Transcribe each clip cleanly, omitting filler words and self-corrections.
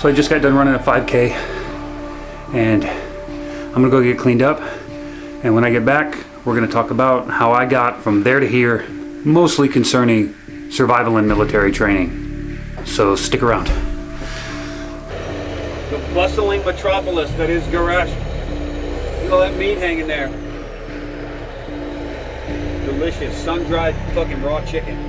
So I just got done running a 5K and I'm gonna go get cleaned up, and when I get back we're gonna talk about how I got from there to here, mostly concerning survival and military training. So stick around. The bustling metropolis that is Garage. Look at all that meat hanging there. Delicious sun-dried fucking raw chicken.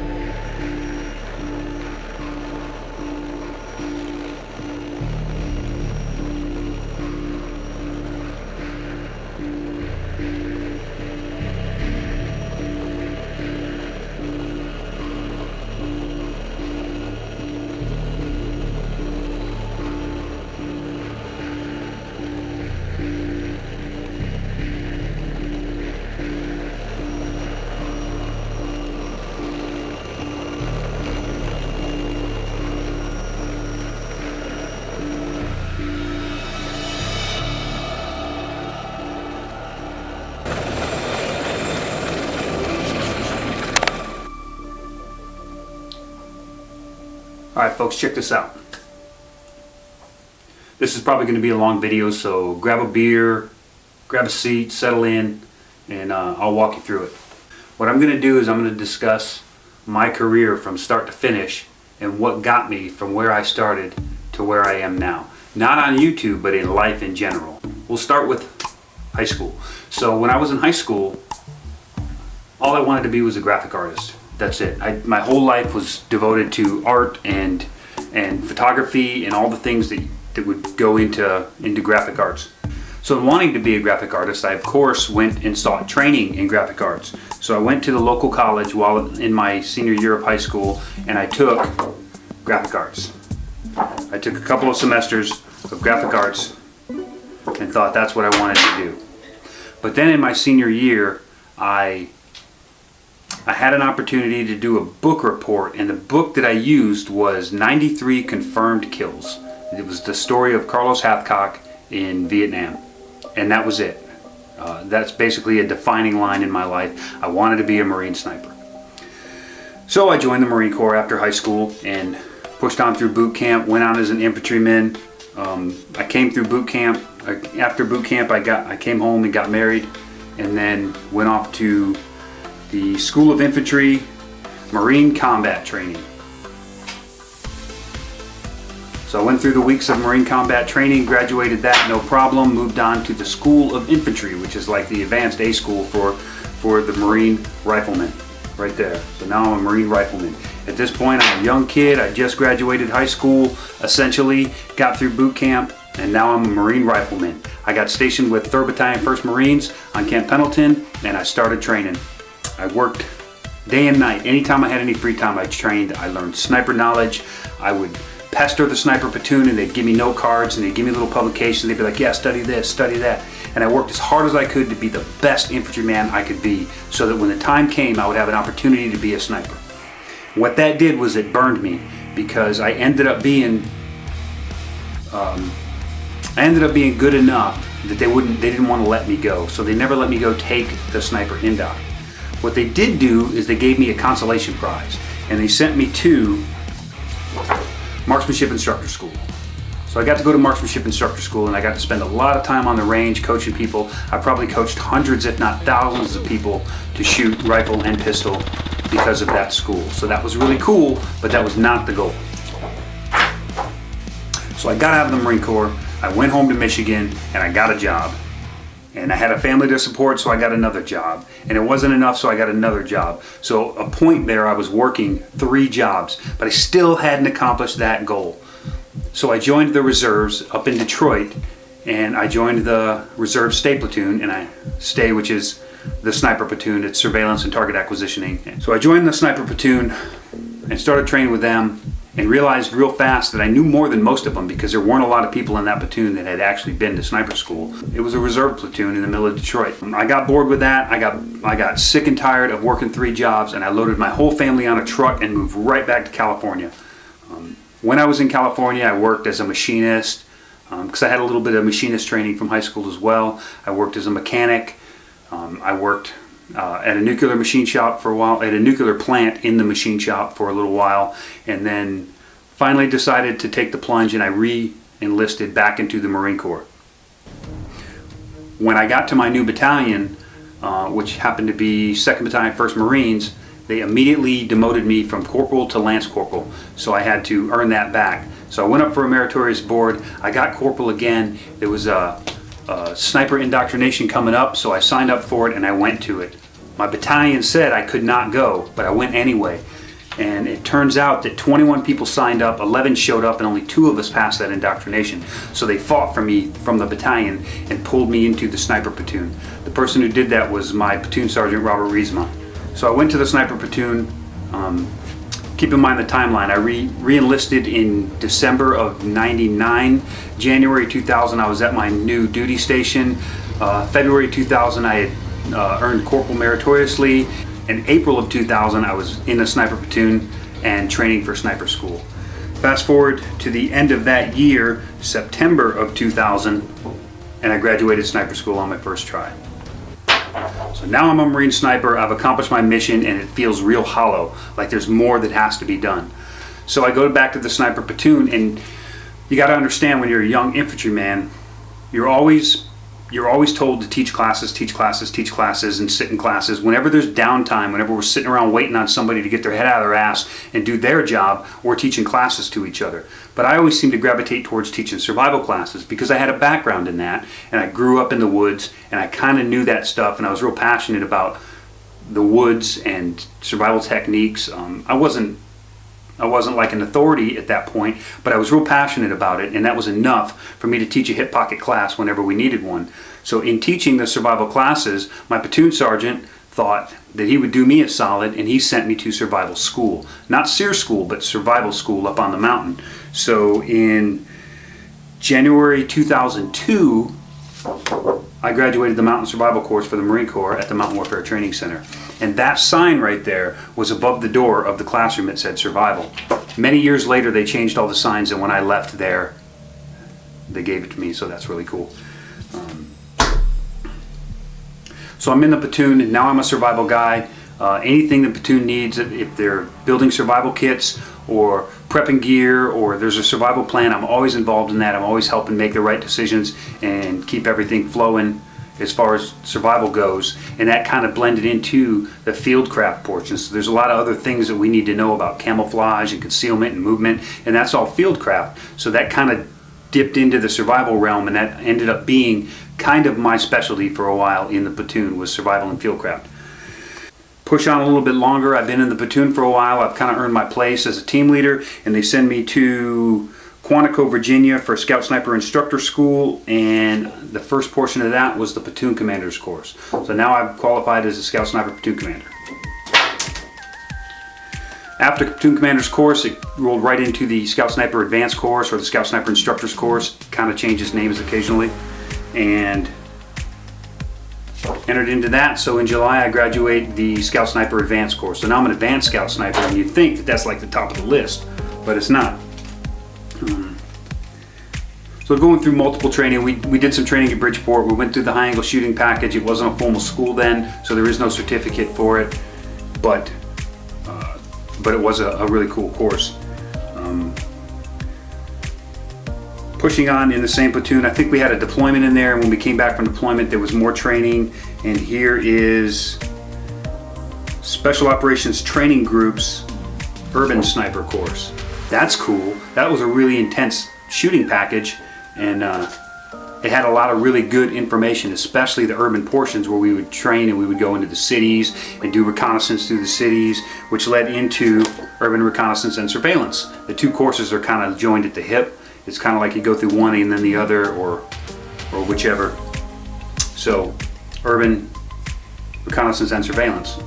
Alright folks, check this out. This is probably going to be a long video, so grab a beer, grab a seat, settle in, and I'll walk you through it. What I'm going to do is I'm going to discuss my career from start to finish and what got me from where I started to where I am now. Not on YouTube, but in life in general. We'll start with high school. So when I was in high school, all I wanted to be was a graphic artist. That's it. My whole life was devoted to art and photography and all the things that would go into graphic arts. So in wanting to be a graphic artist, I of course went and sought training in graphic arts. So I went to the local college while in my senior year of high school, and I took graphic arts. I took a couple of semesters of graphic arts and thought that's what I wanted to do. But then in my senior year, I had an opportunity to do a book report, and the book that I used was 93 Confirmed Kills. It was the story of Carlos Hathcock in Vietnam, and that was it. That's basically a defining line in my life. I wanted to be a Marine sniper. So I joined the Marine Corps after high school and pushed on through boot camp, went on as an infantryman. I came through boot camp. After boot camp I came home and got married, and then went off to the School of Infantry Marine Combat Training. So I went through the weeks of Marine Combat Training, graduated that no problem, moved on to the School of Infantry, which is like the advanced A school for the Marine Riflemen, right there. So now I'm a Marine Rifleman. At this point I'm a young kid, I just graduated high school, essentially, got through boot camp, and now I'm a Marine Rifleman. I got stationed with 3rd Battalion 1st Marines on Camp Pendleton, and I started training. I worked day and night. Anytime I had any free time, I trained. I learned sniper knowledge. I would pester the sniper platoon, and they'd give me note cards and they'd give me little publications. They'd be like, yeah, study this, study that. And I worked as hard as I could to be the best infantryman I could be, so that when the time came, I would have an opportunity to be a sniper. What that did was it burned me, because I ended up being good enough that they didn't want to let me go. So they never let me go take the sniper indoc. What they did do is they gave me a consolation prize, and they sent me to Marksmanship Instructor School. So I got to go to Marksmanship Instructor School, and I got to spend a lot of time on the range coaching people. I probably coached hundreds, if not thousands of people to shoot rifle and pistol because of that school. So that was really cool, but that was not the goal. So I got out of the Marine Corps, I went home to Michigan, and I got a job. And I had a family to support, so I got another job. And it wasn't enough, so I got another job. So a point there, I was working 3 jobs, but I still hadn't accomplished that goal. So I joined the reserves up in Detroit, and I joined the reserve stay platoon, and I stay, which is the sniper platoon. It's surveillance and target acquisitioning. So I joined the sniper platoon and started training with them, and realized real fast that I knew more than most of them, because there weren't a lot of people in that platoon that had actually been to sniper school. It was a reserve platoon in the middle of Detroit. I got bored with that. I got sick and tired of working 3 jobs, and I loaded my whole family on a truck and moved right back to California. When I was in California, I worked as a machinist, because I had a little bit of machinist training from high school as well. I worked as a mechanic. I worked at a nuclear machine shop for a while, at a nuclear plant in the machine shop for a little while, and then finally decided to take the plunge, and I enlisted back into the Marine Corps. When I got to my new battalion, which happened to be 2nd Battalion, 1st Marines, they immediately demoted me from corporal to lance corporal, so I had to earn that back. So I went up for a meritorious board. I got corporal again. There was a sniper indoctrination coming up, so I signed up for it and I went to it. My battalion said I could not go, but I went anyway. And it turns out that 21 people signed up, 11 showed up, and only 2 of us passed that indoctrination. So they fought for me from the battalion and pulled me into the sniper platoon. The person who did that was my platoon sergeant, Robert Riesma. So I went to the sniper platoon. Keep in mind the timeline. I re-enlisted in December of '99. January 2000, I was at my new duty station. February 2000, I had earned corporal meritoriously. In April of 2000, I was in a sniper platoon and training for sniper school. Fast forward to the end of that year, September of 2000, and I graduated sniper school on my first try. So now I'm a Marine sniper. I've accomplished my mission and it feels real hollow, like there's more that has to be done. So I go back to the sniper platoon, and you got to understand, when you're a young infantryman, you're always told to teach classes, and sit in classes. Whenever there's downtime, whenever we're sitting around waiting on somebody to get their head out of their ass and do their job, we're teaching classes to each other. But I always seem to gravitate towards teaching survival classes because I had a background in that, and I grew up in the woods, and I kind of knew that stuff, and I was real passionate about the woods and survival techniques. I wasn't like an authority at that point, but I was real passionate about it, and that was enough for me to teach a hip pocket class whenever we needed one. So in teaching the survival classes, my platoon sergeant thought that he would do me a solid, and he sent me to survival school. Not sere school, but survival school up on the mountain. So in January 2002, I graduated the Mountain Survival Course for the Marine Corps at the Mountain Warfare Training Center. And that sign right there was above the door of the classroom that said survival. Many years later, they changed all the signs, and when I left there, they gave it to me, so that's really cool. So I'm in the platoon, and now I'm a survival guy. Anything the platoon needs, if they're building survival kits or prepping gear, or there's a survival plan, I'm always involved in that. I'm always helping make the right decisions and keep everything flowing as far as survival goes. And that kind of blended into the fieldcraft portion. So there's a lot of other things that we need to know about camouflage and concealment and movement, and that's all fieldcraft. So that kind of dipped into the survival realm, and that ended up being kind of my specialty for a while in the platoon, was survival and fieldcraft. Push on a little bit longer. I've been in the platoon for a while. I've kind of earned my place as a team leader, and they send me to Quantico, Virginia for Scout Sniper Instructor School, and the first portion of that was the Platoon Commander's course. So now I've qualified as a Scout Sniper Platoon Commander. After the Platoon Commander's course, it rolled right into the Scout Sniper Advanced course, or the Scout Sniper Instructor's course. Kind of changes names occasionally, and entered into that. So in July I graduate the Scout Sniper Advanced course. So now I'm an Advanced Scout Sniper, and you'd think that that's like the top of the list, but it's not. So going through multiple training, we did some training at Bridgeport. We went through the high angle shooting package. It wasn't a formal school then, so there is no certificate for it, but it was a really cool course. Pushing on in the same platoon, I think we had a deployment in there, and when we came back from deployment there was more training, and here is Special Operations Training Group's Urban Sniper course. That's cool. That was a really intense shooting package, and it had a lot of really good information, especially the urban portions where we would train and we would go into the cities and do reconnaissance through the cities, which led into urban reconnaissance and surveillance. The two courses are kind of joined at the hip. It's kind of like you go through one and then the other, or whichever. So urban reconnaissance and surveillance.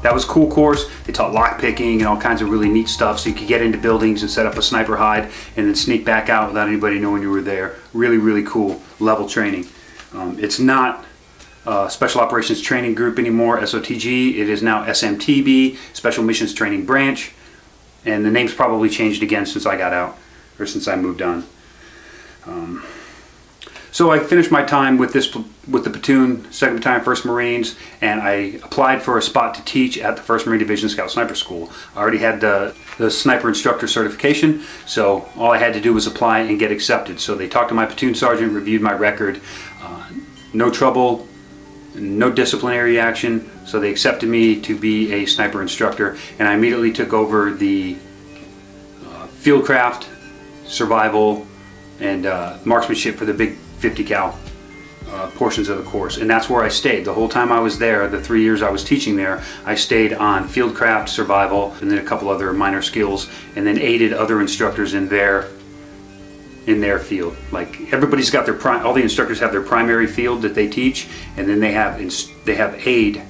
That was a cool course. They taught lock picking and all kinds of really neat stuff, so you could get into buildings and set up a sniper hide and then sneak back out without anybody knowing you were there. Really, really cool level training. It's not Special Operations Training Group anymore, SOTG. It is now SMTB, Special Missions Training Branch, and the name's probably changed again since I got out, or since I moved on. So I finished my time with the platoon, 2nd Battalion, 1st Marines, and I applied for a spot to teach at the 1st Marine Division Scout Sniper School. I already had the sniper instructor certification, so all I had to do was apply and get accepted. So they talked to my platoon sergeant, reviewed my record, no trouble, no disciplinary action, so they accepted me to be a sniper instructor, and I immediately took over the fieldcraft, survival, and marksmanship for the big 50 cal portions of the course. And that's where I stayed. The whole time I was there, the 3 years I was teaching there, I stayed on fieldcraft, survival, and then a couple other minor skills, and then aided other instructors in their field. Like, everybody's got their all the instructors have their primary field that they teach, and then they have aid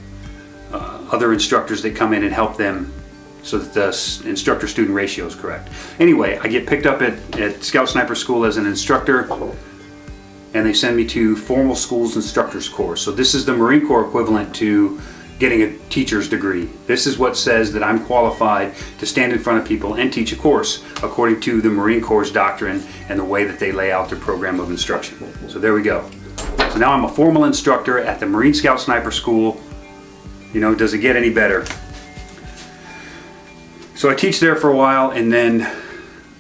other instructors that come in and help them so that the instructor-student ratio is correct. Anyway, I get picked up at Scout Sniper School as an instructor, and they send me to Formal Schools Instructors course. So this is the Marine Corps equivalent to getting a teacher's degree. This is what says that I'm qualified to stand in front of people and teach a course according to the Marine Corps' doctrine and the way that they lay out their program of instruction. So there we go. So now I'm a formal instructor at the Marine Scout Sniper School. You know, does it get any better? So I teach there for a while, and then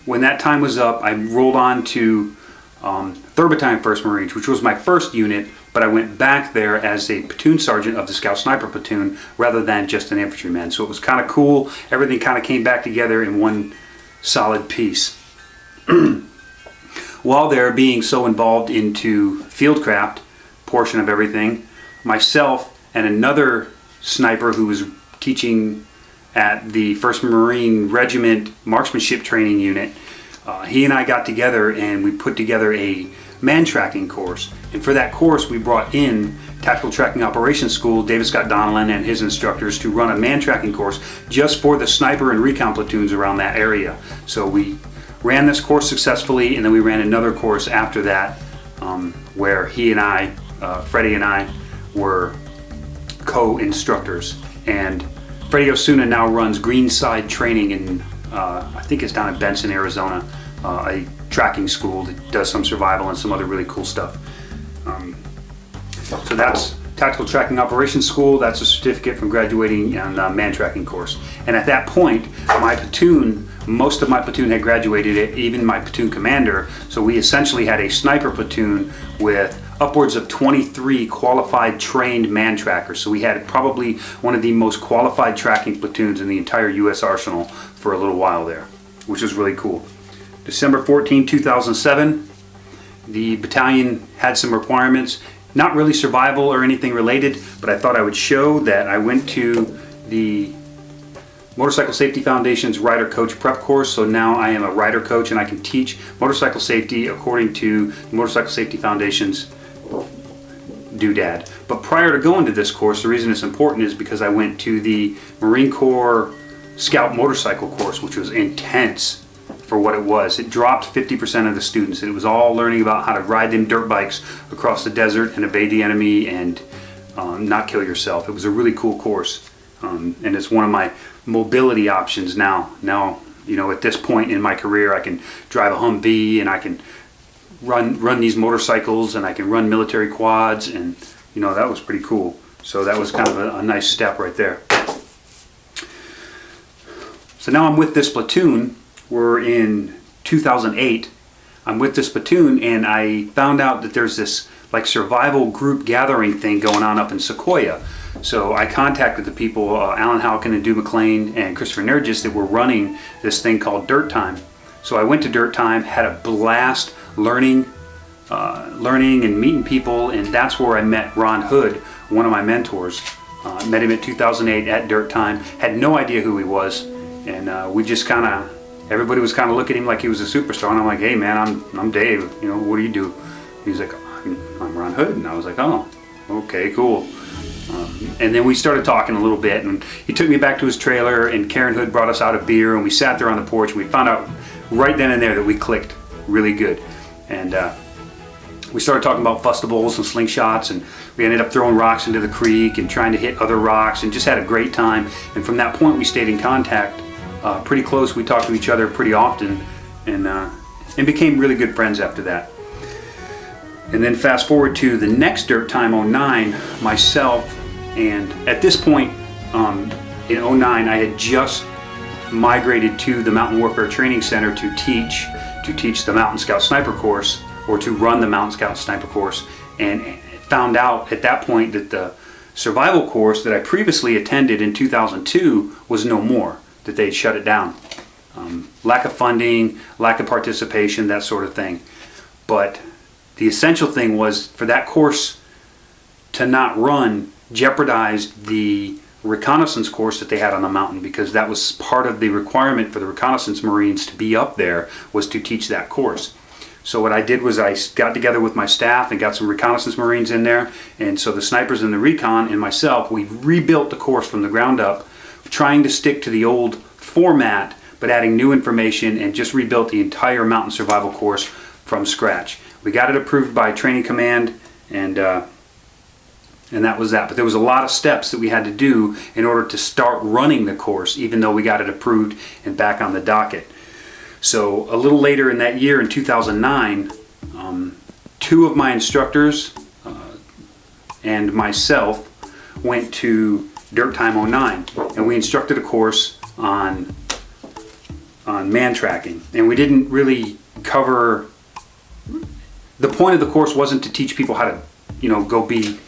when that time was up, I rolled on to 3rd Battalion, 1st Marines, which was my first unit, but I went back there as a platoon sergeant of the Scout Sniper Platoon rather than just an infantryman. So it was kind of cool. Everything kind of came back together in one solid piece. While there, being so involved into fieldcraft portion of everything, myself and another sniper who was teaching at the 1st Marine Regiment Marksmanship Training Unit, he and I got together and we put together a man tracking course. And for that course we brought in Tactical Tracking Operations School, David Scott Donnellan and his instructors, to run a man tracking course just for the sniper and recon platoons around that area. So we ran this course successfully, and then we ran another course after that where he and I, Freddie and I, were co-instructors. And Freddie Osuna now runs Greenside Training in, I think it's down in Benson, Arizona, a tracking school that does some survival and some other really cool stuff. So that's Tactical Tracking Operations School. That's a certificate from graduating on the man tracking course. And at that point, my platoon, most of my platoon had graduated, even my platoon commander. So we essentially had a sniper platoon with upwards of 23 qualified trained man trackers. So we had probably one of the most qualified tracking platoons in the entire U.S. Arsenal for a little while there, which was really cool. December 14, 2007, the battalion had some requirements, not really survival or anything related, but I thought I would show that I went to the Motorcycle Safety Foundation's Rider Coach Prep course. So now I am a rider coach and I can teach motorcycle safety according to the Motorcycle Safety Foundation's doodad. But prior to going to this course, the reason it's important is because I went to the Marine Corps Scout Motorcycle course, which was intense for what it was. It dropped 50% of the students, and it was all learning about how to ride them dirt bikes across the desert and evade the enemy and not kill yourself. It was a really cool course, and it's one of my mobility options now. Now, you know, at this point in my career, I can drive a Humvee and I can run these motorcycles and I can run military quads, and you know, that was pretty cool. So that was kind of a nice step right there. So now I'm with this platoon. We're in 2008. I'm with this platoon, and I found out that there's this like survival group gathering thing going on up in Sequoia. So I contacted the people, Alan Halkin and Dew McLean and Christopher Nergis, that were running this thing called Dirt Time. So I went to Dirt Time, had a blast learning and meeting people, and that's where I met Ron Hood, one of my mentors. Met him in 2008 at Dirt Time. Had no idea who he was, and we just kind of, everybody was kind of looking at him like he was a superstar, and I'm like, hey man, I'm Dave, you know, what do you do? He's like, I'm Ron Hood, and I was like, oh, okay, cool. And then we started talking a little bit, and he took me back to his trailer, and Karen Hood brought us out a beer, and we sat there on the porch, and we found out right then and there that we clicked really good. And we started talking about fustables and slingshots, and we ended up throwing rocks into the creek and trying to hit other rocks, and just had a great time. And from that point we stayed in contact pretty close. We talked to each other pretty often, and became really good friends after that. And then fast forward to the next dirt time, '09, myself, and at this point in '09, I had just migrated to the Mountain Warfare Training Center to teach the Mountain Scout Sniper course, or to run the Mountain Scout Sniper course, and found out at that point that the survival course that I previously attended in 2002 was no more, that they'd shut it down. Lack of funding, lack of participation, that sort of thing. But the essential thing was for that course to not run jeopardized the reconnaissance course that they had on the mountain, because that was part of the requirement for the reconnaissance Marines to be up there, was to teach that course. So what I did was I got together with my staff and got some reconnaissance Marines in there, and so the snipers and the recon and myself, we rebuilt the course from the ground up, trying to stick to the old format but adding new information, and just rebuilt the entire mountain survival course from scratch. We got it approved by Training Command, and that was that. But there was a lot of steps that we had to do in order to start running the course, even though we got it approved and back on the docket. So a little later in that year, in 2009, two of my instructors and myself went to Dirt Time '09, and we instructed a course on man tracking. And we didn't really cover, the point of the course wasn't to teach people how to, go be,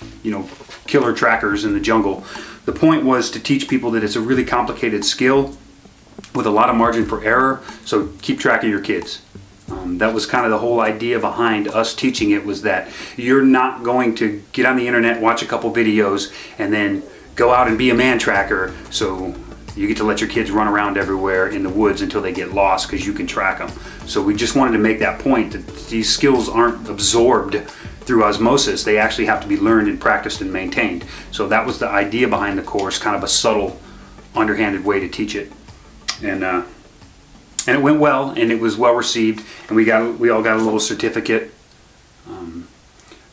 killer trackers in the jungle. The point was to teach people that it's a really complicated skill with a lot of margin for error, so keep track of your kids. That was kind of the whole idea behind us teaching it, was that you're not going to get on the internet, watch a couple videos, and then go out and be a man tracker, so you get to let your kids run around everywhere in the woods until they get lost because you can track them. So we just wanted to make that point, that these skills aren't absorbed through osmosis. They actually have to be learned and practiced and maintained. So that was the idea behind the course, kind of a subtle, underhanded way to teach it. And it went well, and it was well received, and we all got a little certificate.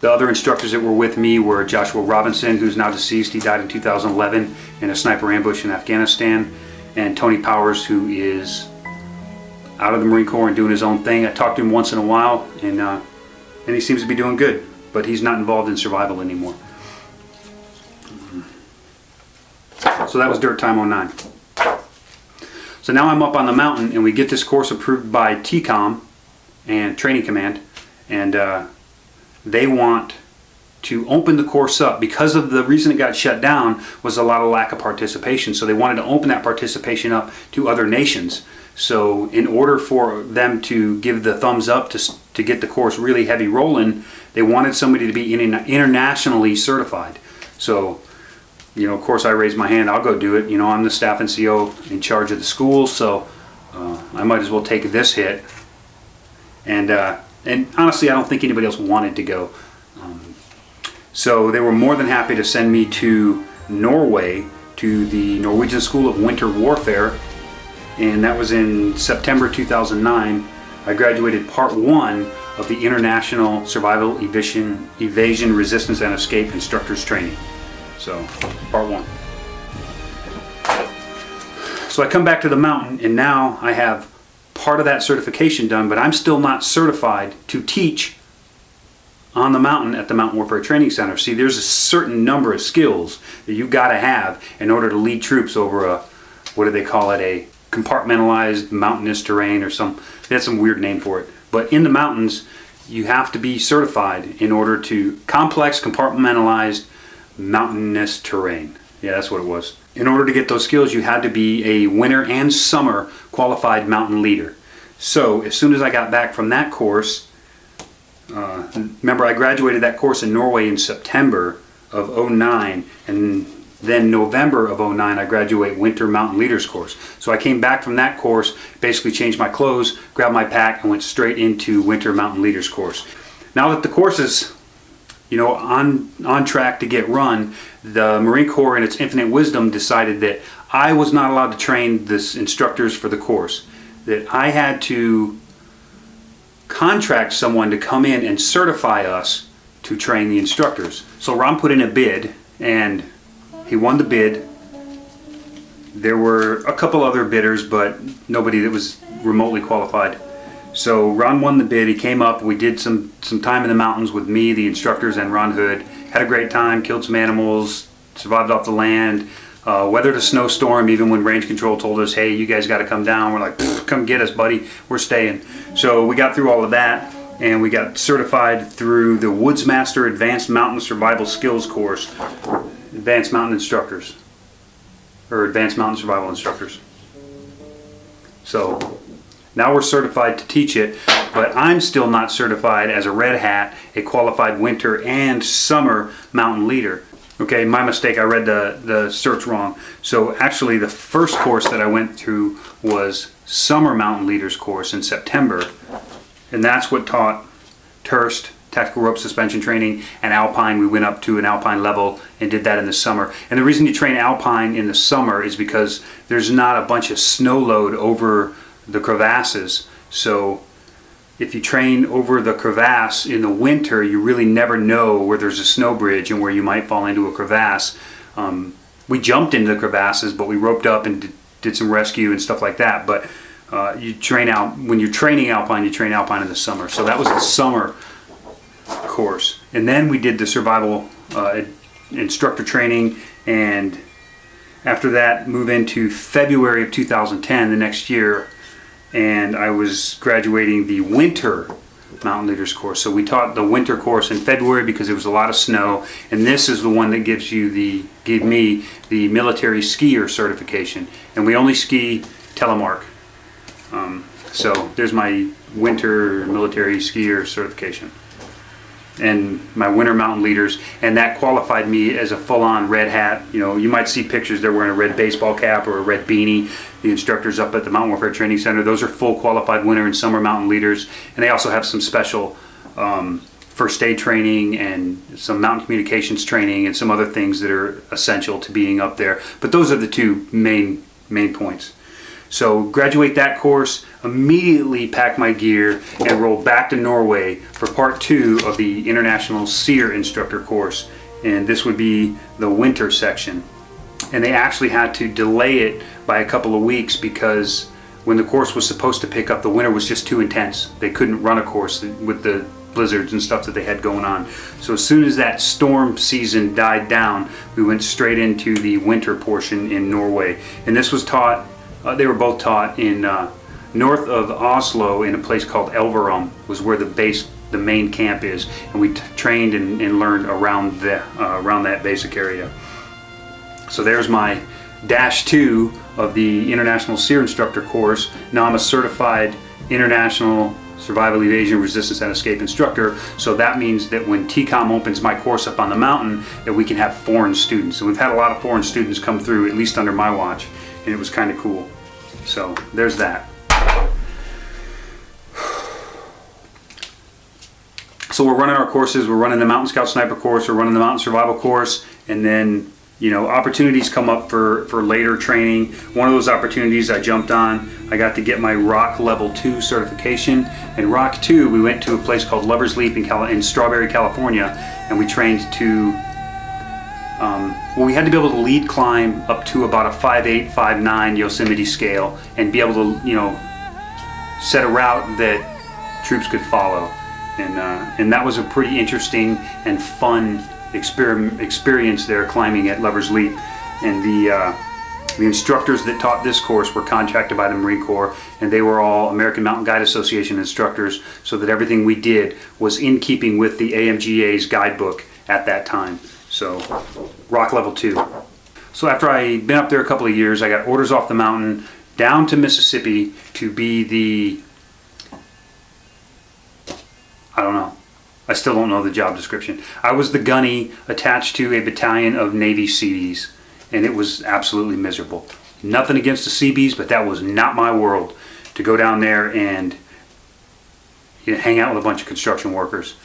The other instructors that were with me were Joshua Robinson, who's now deceased. He died in 2011 in a sniper ambush in Afghanistan, and Tony Powers, who is out of the Marine Corps and doing his own thing. I talk to him once in a while, and he seems to be doing good, but he's not involved in survival anymore. So that was Dirt Time '09. So now I'm up on the mountain, and we get this course approved by TCOM and Training Command, and they want to open the course up. Because of the reason it got shut down was a lot of lack of participation, so they wanted to open that participation up to other nations. So in order for them to give the thumbs up to get the course really heavy rolling, they wanted somebody to be internationally certified. So, of course, I raised my hand. I'll go do it. I'm the staff NCO in charge of the school, so I might as well take this hit. And honestly, I don't think anybody else wanted to go. So they were more than happy to send me to Norway, to the Norwegian School of Winter Warfare, and that was in September 2009. I graduated Part 1 of the International Survival, Evasion, Resistance, and Escape Instructors Training. So, Part 1. So I come back to the mountain, and now I have part of that certification done, but I'm still not certified to teach on the mountain at the Mountain Warfare Training Center. See, there's a certain number of skills that you've got to have in order to lead troops over a, what do they call it, a compartmentalized mountainous terrain or some, that's some weird name for it. But in the mountains, you have to be certified in order to complex, compartmentalized mountainous terrain. Yeah, that's what it was. In order to get those skills, you had to be a winter and summer qualified mountain leader. So as soon as I got back from that course, remember I graduated that course in Norway in September of '09, and then November of '09 I graduate Winter Mountain Leaders course. So I came back from that course, basically changed my clothes, grabbed my pack, and went straight into Winter Mountain Leaders course. Now that the course is on track to get run, the Marine Corps in its infinite wisdom decided that I was not allowed to train the instructors for the course, that I had to contract someone to come in and certify us to train the instructors. So Ron put in a bid, and he won the bid. There were a couple other bidders, but nobody that was remotely qualified. So Ron won the bid. He came up. We did some time in the mountains with me, the instructors, and Ron Hood. Had a great time. Killed some animals. Survived off the land. Weathered a snowstorm. Even when range control told us, "Hey, you guys got to come down," we're like, "Come get us, buddy. We're staying." So we got through all of that, and we got certified through the Woodsmaster Advanced Mountain Survival Skills course. Advanced Mountain Instructors, or Advanced Mountain Survival Instructors. So now we're certified to teach it, but I'm still not certified as a red hat, a qualified winter and summer mountain leader. Okay, my mistake, I read the search wrong. So actually the first course that I went through was Summer Mountain Leaders course in September, and that's what taught Turst, tactical rope suspension training, and Alpine. We went up to an Alpine level and did that in the summer. And the reason you train Alpine in the summer is because there's not a bunch of snow load over the crevasses. So if you train over the crevasse in the winter, you really never know where there's a snow bridge and where you might fall into a crevasse. We jumped into the crevasses, but we roped up and did some rescue and stuff like that. But you train out, when you're training Alpine, you train Alpine in the summer. So that was the summer course. And then we did the survival instructor training, and after that move into February of 2010, the next year, and I was graduating the winter mountain leaders course. So we taught the winter course in February because there was a lot of snow, and this is the one that gave me the military skier certification, and we only ski telemark. So there's my winter military skier certification and my winter mountain leaders, and that qualified me as a full-on red hat. You know, you might see pictures, they're wearing a red baseball cap or a red beanie. The instructors up at the Mountain Warfare Training Center, those are full qualified winter and summer mountain leaders, and they also have some special first aid training and some mountain communications training and some other things that are essential to being up there. But those are the two main points. So graduate that course, immediately pack my gear and roll back to Norway for part 2 of the International Sere Instructor course, and this would be the winter section. And they actually had to delay it by a couple of weeks because when the course was supposed to pick up, the winter was just too intense. They couldn't run a course with the blizzards and stuff that they had going on. So as soon as that storm season died down, we went straight into the winter portion in Norway. And this was taught, they were both taught in north of Oslo in a place called Elverum, was where the main camp is, and we trained and learned around that basic area. So there's my Dash 2 of the International Sere Instructor course. Now I'm a certified International Survival, Evasion, Resistance, and Escape Instructor, so that means that when TCOM opens my course up on the mountain, that we can have foreign students. And we've had a lot of foreign students come through, at least under my watch, and it was kind of cool. So there's that. So we're running our courses. We're running the Mountain Scout Sniper course, we're running the Mountain Survival course, and then, you know, opportunities come up for later training. One of those opportunities I jumped on, I got to get my ROC Level 2 certification. In ROC 2, we went to a place called Lover's Leap in Strawberry, California, and we trained to, well, we had to be able to lead climb up to about a 5'8", 5'9" Yosemite scale and be able to, you know, set a route that troops could follow. And that was a pretty interesting and fun experience there, climbing at Lover's Leap. And the instructors that taught this course were contracted by the Marine Corps, and they were all American Mountain Guide Association instructors, so that everything we did was in keeping with the AMGA's guidebook at that time. So ROC Level 2. So after I'd been up there a couple of years, I got orders off the mountain down to Mississippi to be the, I don't know. I still don't know the job description. I was the gunny attached to a battalion of Navy Seabees, and it was absolutely miserable. Nothing against the Seabees, but that was not my world, to go down there and, you know, hang out with a bunch of construction workers.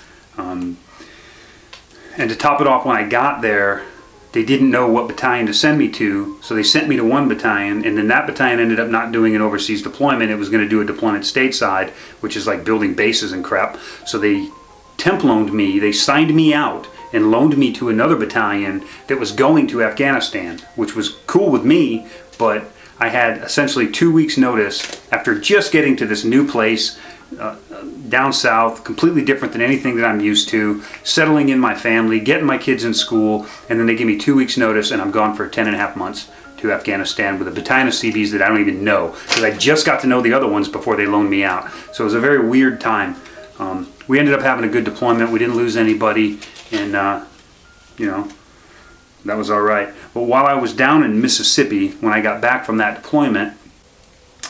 And to top it off, when I got there, they didn't know what battalion to send me to, so they sent me to one battalion, and then that battalion ended up not doing an overseas deployment. It was going to do a deployment stateside, which is like building bases and crap. So they temp loaned me, they signed me out and loaned me to another battalion that was going to Afghanistan, which was cool with me, but I had essentially 2 weeks notice after just getting to this new place down south, completely different than anything that I'm used to, settling in my family, getting my kids in school, and then they give me 2 weeks notice and I'm gone for 10.5 months to Afghanistan with a battalion of CBs that I don't even know, because I just got to know the other ones before they loaned me out. So it was a very weird time. We ended up having a good deployment. We didn't lose anybody, and you know, that was all right. But while I was down in Mississippi, when I got back from that deployment,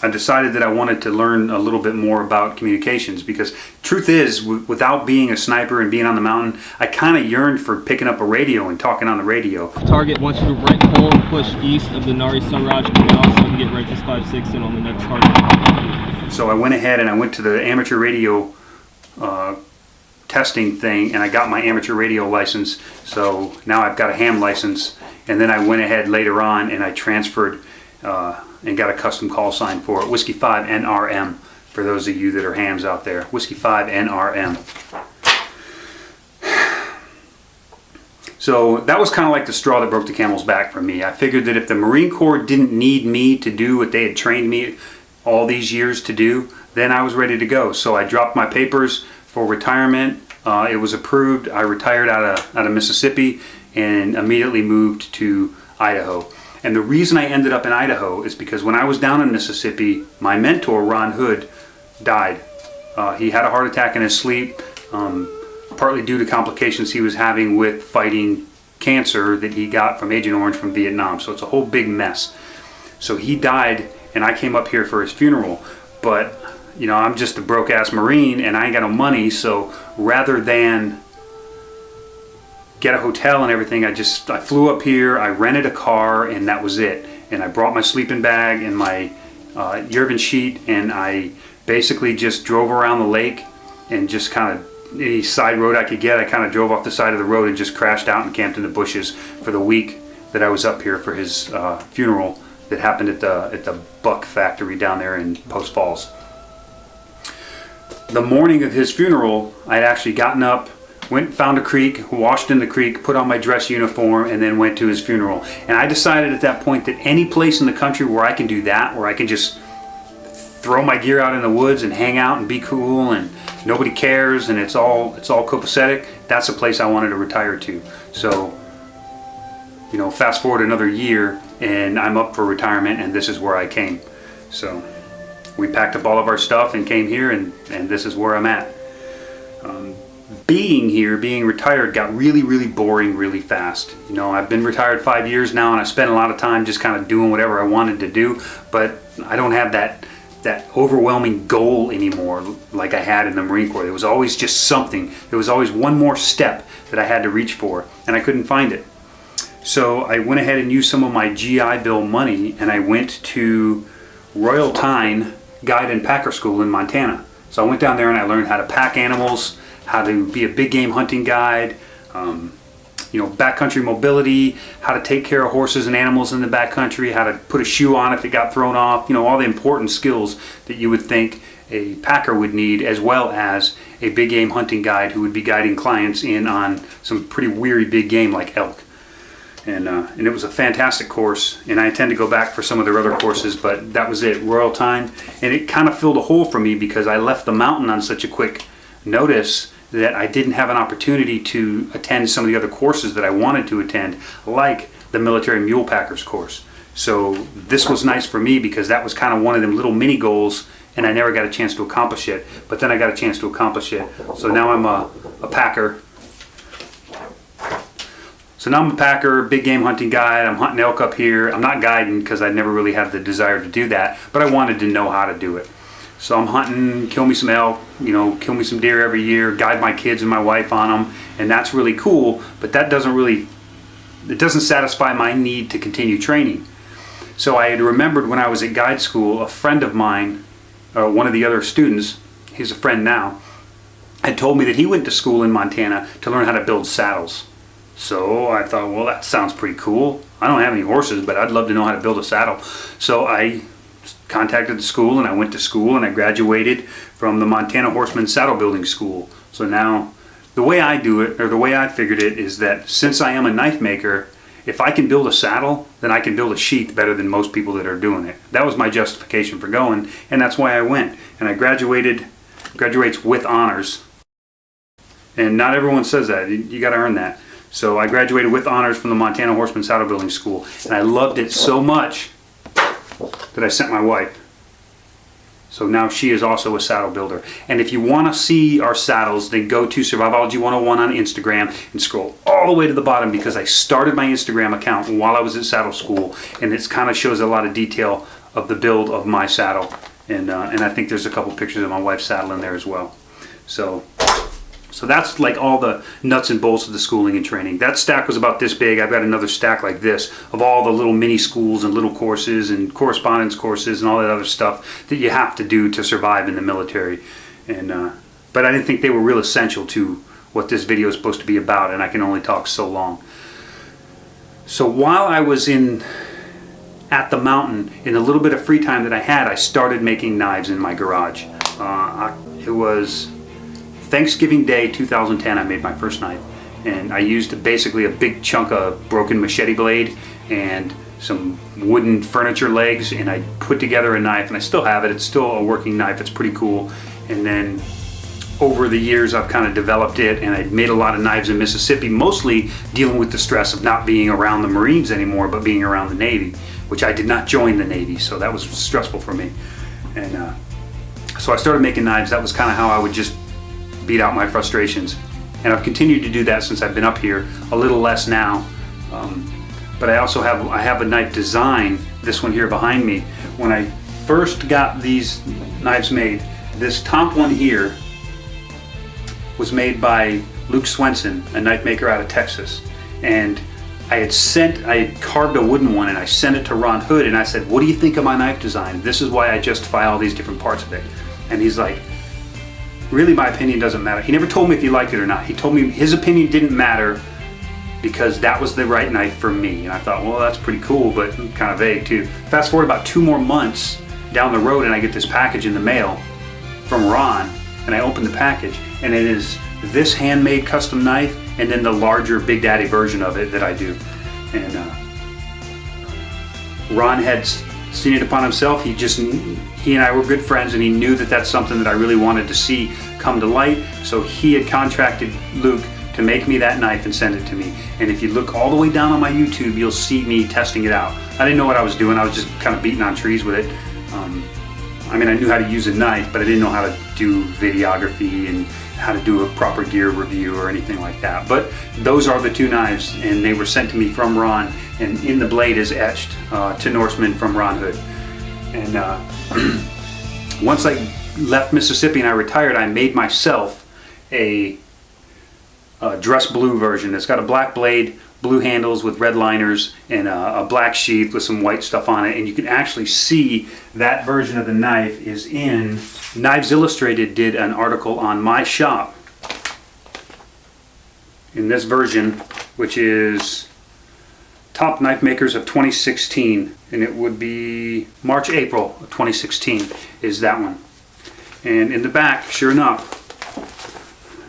I decided that I wanted to learn a little bit more about communications, because truth is, without being a sniper and being on the mountain, I kind of yearned for picking up a radio and talking on the radio. Target wants you to right pole and push east of the Gunnery Sergeant, and also get right to 5-6 in on the next target. So I went ahead and I went to the amateur radio testing thing, and I got my amateur radio license. So now I've got a ham license, and then I went ahead later on and I transferred and got a custom call sign for it, Whiskey 5 NRM, for those of you that are hams out there. Whiskey 5 NRM. So that was kind of like the straw that broke the camel's back for me. I figured that if the Marine Corps didn't need me to do what they had trained me all these years to do, then I was ready to go. So I dropped my papers for retirement. It was approved. I retired out of Mississippi and immediately moved to Idaho. And the reason I ended up in Idaho is because when I was down in Mississippi, my mentor, Ron Hood, died. He had a heart attack in his sleep, partly due to complications he was having with fighting cancer that he got from Agent Orange from Vietnam. So it's a whole big mess. So he died, and I came up here for his funeral. But, you know, I'm just a broke-ass Marine, and I ain't got no money, so rather than get a hotel and everything, I flew up here, I rented a car, and that was it. And I brought my sleeping bag and my Yervin sheet, and I basically just drove around the lake and just kind of any side road I could get, I kind of drove off the side of the road and just crashed out and camped in the bushes for the week that I was up here for his funeral that happened at the Buck factory down there in Post Falls. The morning of his funeral, I'd actually gotten up, went, found a creek, washed in the creek, put on my dress uniform, and then went to his funeral. And I decided at that point that any place in the country where I can do that, where I can just throw my gear out in the woods and hang out and be cool and nobody cares and it's all copacetic, that's a place I wanted to retire to. So, you know, fast forward another year and I'm up for retirement, and this is where I came. So we packed up all of our stuff and came here, and this is where I'm at. Being here, being retired, got really boring really fast. You know, I've been retired 5 years now, and I spent a lot of time just kind of doing whatever I wanted to do, but I don't have that overwhelming goal anymore like I had in the Marine Corps. There was always just something. There was always one more step that I had to reach for, and I couldn't find it. So I went ahead and used some of my GI Bill money, and I went to Royal Tyne Guide and Packer School in Montana. So I went down there and I learned how to pack animals, how to be a big game hunting guide, you know, backcountry mobility, how to take care of horses and animals in the backcountry, how to put a shoe on if it got thrown off, you know, all the important skills that you would think a packer would need, as well as a big game hunting guide who would be guiding clients in on some pretty weary big game like elk. And it was a fantastic course, and I intend to go back for some of their other courses, but that was it, Royal Tyne. And it kind of filled a hole for me because I left the mountain on such a quick notice that I didn't have an opportunity to attend some of the other courses that I wanted to attend, like the military mule packers course. So this was nice for me because that was kind of one of them little mini goals, and I never got a chance to accomplish it, but then I got a chance to accomplish it. So now I'm a packer. So now I'm a packer, big game hunting guide. I'm hunting elk up here. I'm not guiding because I never really had the desire to do that, but I wanted to know how to do it. So I'm hunting, kill me some elk, you know, kill me some deer every year, guide my kids and my wife on them, and that's really cool, but that it doesn't satisfy my need to continue training. So I had remembered when I was at guide school, a friend of mine, one of the other students, he's a friend now, had told me that he went to school in Montana to learn how to build saddles. So I thought, well, that sounds pretty cool. I don't have any horses, but I'd love to know how to build a saddle. So I contacted the school, and I went to school, and I graduated from the Montana Horseman Saddle Building School. So now the way I do it, or the way I figured it, is that since I am a knife maker if I can build a saddle, then I can build a sheath better than most people that are doing it. That was my justification for going, and that's why I went. And I graduates with honors. And not everyone says that. You got to earn that. So I graduated with honors from the Montana Horseman Saddle Building School, and I loved it so much that I sent my wife. So now she is also a saddle builder. And if you want to see our saddles, then go to Survivology 101 on Instagram and scroll all the way to the bottom, because I started my Instagram account while I was at saddle school, and it kind of shows a lot of detail of the build of my saddle. And I think there's a couple pictures of my wife's saddle in there as well. So that's like all the nuts and bolts of the schooling and training. That stack was about this big. I've got another stack like this of all the little mini schools and little courses and correspondence courses and all that other stuff that you have to do to survive in the military. But I didn't think they were real essential to what this video is supposed to be about, and I can only talk so long. So while I was at the mountain, in a little bit of free time that I had, I started making knives in my garage. It was Thanksgiving Day 2010. I made my first knife, and I used basically a big chunk of broken machete blade and some wooden furniture legs, and I put together a knife, and I still have it. It's still a working knife. It's pretty cool. And then over the years I've kind of developed it, and I made a lot of knives in Mississippi, mostly dealing with the stress of not being around the Marines anymore, but being around the Navy, which I did not join the Navy, so that was stressful for me. And so I started making knives. That was kind of how I would just beat out my frustrations, and I've continued to do that since I've been up here. A little less now, but I also have a knife design. This one here behind me. When I first got these knives made, this top one here was made by Luke Swenson, a knife maker out of Texas, and I had carved a wooden one, and I sent it to Ron Hood, and I said, "What do you think of my knife design? This is why I justify all these different parts of it." And he's like, "Really, my opinion doesn't matter." He never told me if he liked it or not. He told me his opinion didn't matter because that was the right knife for me. And I thought, well, that's pretty cool, but kind of vague too. Fast forward about 2 more months down the road, and I get this package in the mail from Ron, and I open the package, and it is this handmade custom knife, and then the larger Big Daddy version of it that I do. And Ron had seen it upon himself. He and I were good friends, and he knew that that's something that I really wanted to see come to light. So he had contracted Luke to make me that knife and send it to me. And if you look all the way down on my YouTube, you'll see me testing it out. I didn't know what I was doing. I was just kind of beating on trees with it. I mean, I knew how to use a knife, but I didn't know how to do videography and how to do a proper gear review or anything like that. But those are the 2 knives, and they were sent to me from Ron, and in the blade is etched to Norseman from Ron Hood. And once I left Mississippi and I retired, I made myself a dress blue version. It's got a black blade, blue handles with red liners, and a black sheath with some white stuff on it. And you can actually see that version of the knife is in Knives Illustrated. Did an article on my shop in this version, which is Top Knife Makers of 2016, and it would be March, April of 2016 is that one. And in the back, sure enough,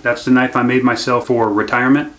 that's the knife I made myself for retirement,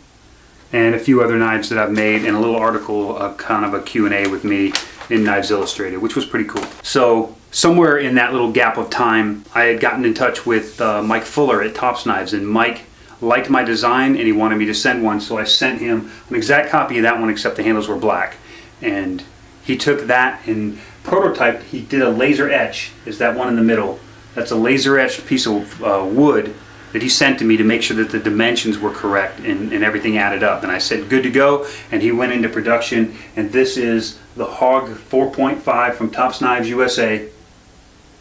and a few other knives that I've made, and a little article, kind of a Q&A with me in Knives Illustrated, which was pretty cool. So somewhere in that little gap of time, I had gotten in touch with Mike Fuller at Tops Knives, and Mike liked my design and he wanted me to send one, so I sent him an exact copy of that one, except the handles were black. And he took that and prototyped. He did a laser etch, is that one in the middle. That's a laser etched piece of wood that he sent to me to make sure that the dimensions were correct and everything added up. And I said, good to go, and he went into production. And this is the Hog 4.5 from Tops Knives USA,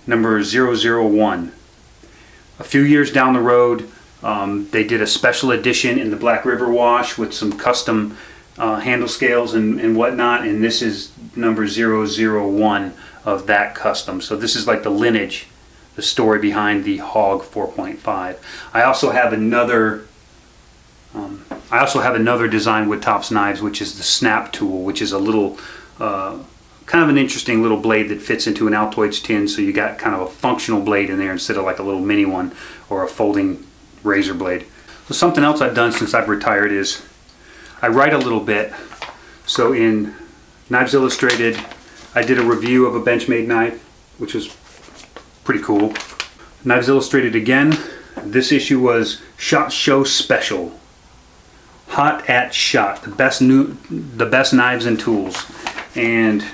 number 001. A few years down the road, they did a special edition in the Black River wash with some custom handle scales and whatnot, and this is number 001 of that custom. So this is like the lineage, the story behind the Hog 4.5. I also have another design with Tops Knives, which is the Snap tool, which is a little kind of an interesting little blade that fits into an Altoids tin, so you got kind of a functional blade in there instead of like a little mini one or a folding razor blade. So something else I've done since I've retired is I write a little bit. So in Knives Illustrated, I did a review of a Benchmade knife, which was pretty cool. Knives Illustrated again, this issue was SHOT Show Special. Hot at SHOT, the best knives and tools. And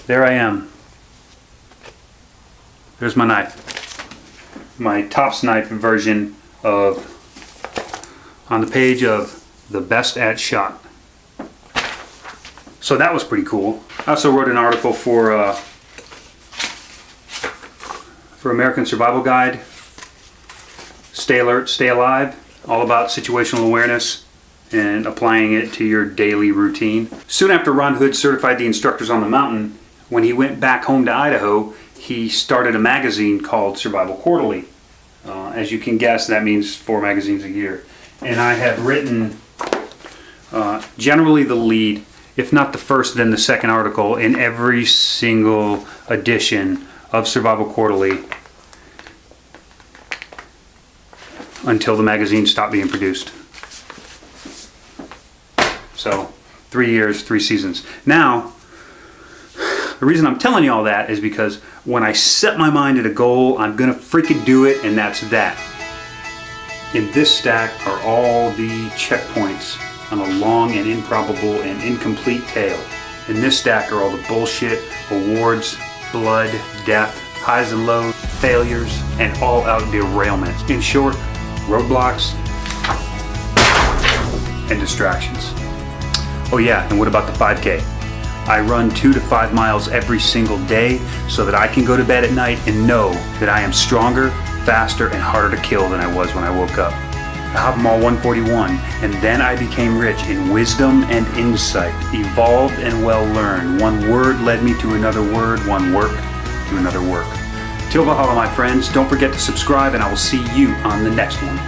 there I am. There's my knife. My Tops knife version of, on the page of the best at SHOT. So that was pretty cool. I also wrote an article for American Survival Guide, Stay Alert, Stay Alive, all about situational awareness and applying it to your daily routine. Soon after Ron Hood certified the instructors on the mountain, when he went back home to Idaho, he started a magazine called Survival Quarterly. As you can guess, that means 4 magazines a year. And I have written generally the lead, if not the first, then the second article in every single edition of Survival Quarterly until the magazine stopped being produced. So 3 years, 3 seasons. Now, the reason I'm telling you all that is because when I set my mind at a goal, I'm gonna freaking do it, and that's that. In this stack are all the checkpoints on a long and improbable and incomplete tale. In this stack are all the bullshit, awards, blood, death, highs and lows, failures, and all-out derailments. In short, roadblocks and distractions. Oh yeah, and what about the 5K? I run 2 to 5 miles every single day so that I can go to bed at night and know that I am stronger, faster, and harder to kill than I was when I woke up. I hopped them all 141, and then I became rich in wisdom and insight, evolved and well learned. One word led me to another word, one work to another work. Till Valhalla, my friends, don't forget to subscribe, and I will see you on the next one.